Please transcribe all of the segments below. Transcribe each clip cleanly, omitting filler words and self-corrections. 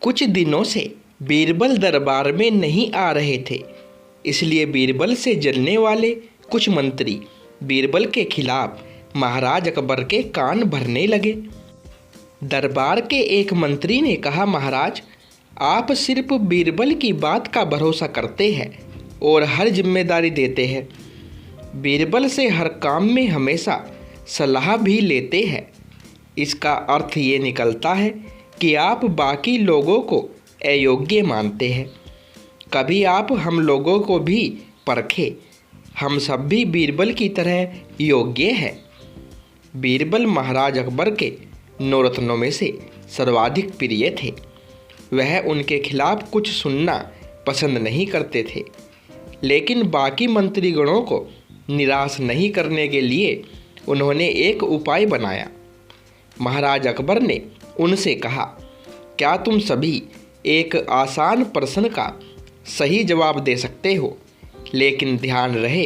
कुछ दिनों से बीरबल दरबार में नहीं आ रहे थे, इसलिए बीरबल से जलने वाले कुछ मंत्री बीरबल के खिलाफ महाराज अकबर के कान भरने लगे। दरबार के एक मंत्री ने कहा, महाराज, आप सिर्फ बीरबल की बात का भरोसा करते हैं और हर जिम्मेदारी देते हैं। बीरबल से हर काम में हमेशा सलाह भी लेते हैं। इसका अर्थ ये निकलता है कि आप बाकी लोगों को अयोग्य मानते हैं। कभी आप हम लोगों को भी परखें, हम सब भी बीरबल की तरह योग्य हैं। बीरबल महाराज अकबर के नौरत्नों में से सर्वाधिक प्रिय थे। वह उनके खिलाफ कुछ सुनना पसंद नहीं करते थे, लेकिन बाकी मंत्रीगणों को निराश नहीं करने के लिए उन्होंने एक उपाय बनाया। महाराज अकबर ने उनसे कहा, क्या तुम सभी एक आसान प्रश्न का सही जवाब दे सकते हो, लेकिन ध्यान रहे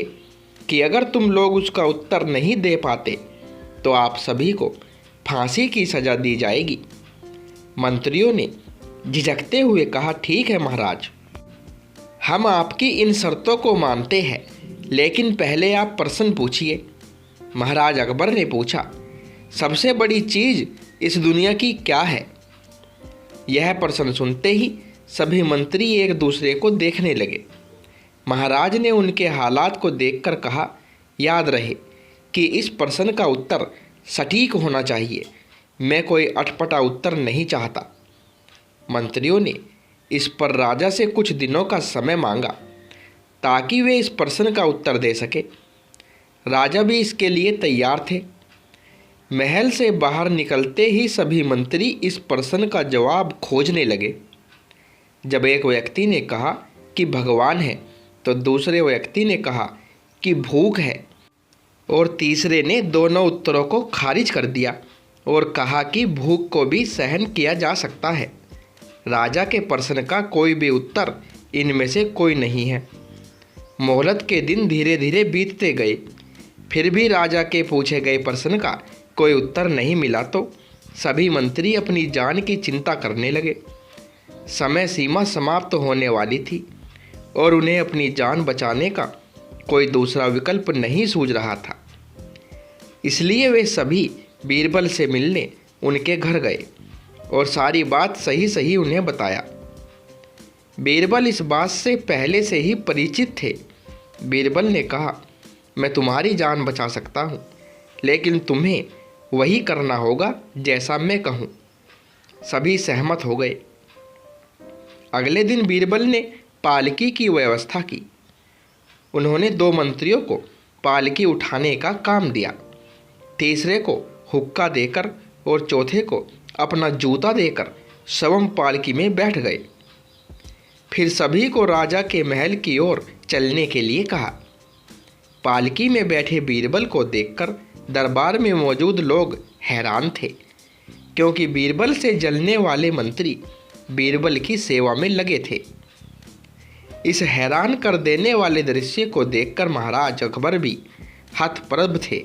कि अगर तुम लोग उसका उत्तर नहीं दे पाते तो आप सभी को फांसी की सज़ा दी जाएगी। मंत्रियों ने झिझकते हुए कहा, ठीक है महाराज, हम आपकी इन शर्तों को मानते हैं, लेकिन पहले आप प्रश्न पूछिए। महाराज अकबर ने पूछा, सबसे बड़ी चीज़ इस दुनिया की क्या है? यह प्रश्न सुनते ही सभी मंत्री एक दूसरे को देखने लगे। महाराज ने उनके हालात को देखकर कहा, याद रहे कि इस प्रश्न का उत्तर सटीक होना चाहिए। मैं कोई अटपटा उत्तर नहीं चाहता। मंत्रियों ने इस पर राजा से कुछ दिनों का समय मांगा ताकि वे इस प्रश्न का उत्तर दे सके। राजा भी इसके लिए तैयार थे। महल से बाहर निकलते ही सभी मंत्री इस प्रश्न का जवाब खोजने लगे। जब एक व्यक्ति ने कहा कि भगवान है, तो दूसरे व्यक्ति ने कहा कि भूख है, और तीसरे ने दोनों उत्तरों को खारिज कर दिया और कहा कि भूख को भी सहन किया जा सकता है। राजा के प्रश्न का कोई भी उत्तर इनमें से कोई नहीं है। मोहलत के दिन धीरे धीरे बीतते गए, फिर भी राजा के पूछे गए प्रश्न का कोई उत्तर नहीं मिला तो सभी मंत्री अपनी जान की चिंता करने लगे। समय सीमा समाप्त होने वाली थी और उन्हें अपनी जान बचाने का कोई दूसरा विकल्प नहीं सूझ रहा था। इसलिए वे सभी बीरबल से मिलने उनके घर गए और सारी बात सही सही उन्हें बताया। बीरबल इस बात से पहले से ही परिचित थे। बीरबल ने कहा, मैं तुम्हारी जान बचा सकता हूँ, लेकिन तुम्हें वही करना होगा जैसा मैं कहूँ। सभी सहमत हो गए। अगले दिन बीरबल ने पालकी की व्यवस्था की। उन्होंने दो मंत्रियों को पालकी उठाने का काम दिया, तीसरे को हुक्का देकर और चौथे को अपना जूता देकर स्वयं पालकी में बैठ गए। फिर सभी को राजा के महल की ओर चलने के लिए कहा। पालकी में बैठे बीरबल को देखकर दरबार में मौजूद लोग हैरान थे, क्योंकि बीरबल से जलने वाले मंत्री बीरबल की सेवा में लगे थे। इस हैरान कर देने वाले दृश्य को देखकर महाराज अकबर भी हतप्रभ थे।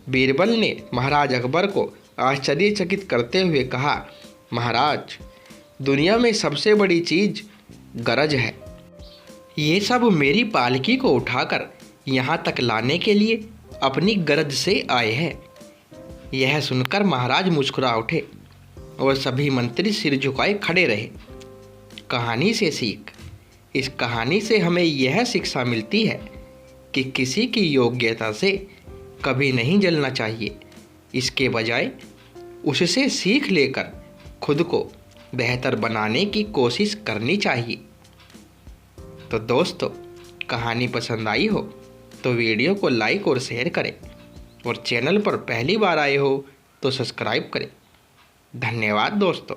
बीरबल ने महाराज अकबर को आश्चर्यचकित करते हुए कहा, महाराज, दुनिया में सबसे बड़ी चीज़ गरज है। ये सब मेरी पालकी को उठाकर यहाँ तक लाने के लिए अपनी गरज से आए हैं। यह सुनकर महाराज मुस्कुरा उठे और सभी मंत्री सिर झुकाए खड़े रहे। कहानी से सीख। इस कहानी से हमें यह शिक्षा मिलती है कि किसी की योग्यता से कभी नहीं जलना चाहिए। इसके बजाय उससे सीख लेकर खुद को बेहतर बनाने की कोशिश करनी चाहिए। तो दोस्तों, कहानी पसंद आई हो तो वीडियो को लाइक और शेयर करें, और चैनल पर पहली बार आए हो तो सब्सक्राइब करें। धन्यवाद दोस्तों।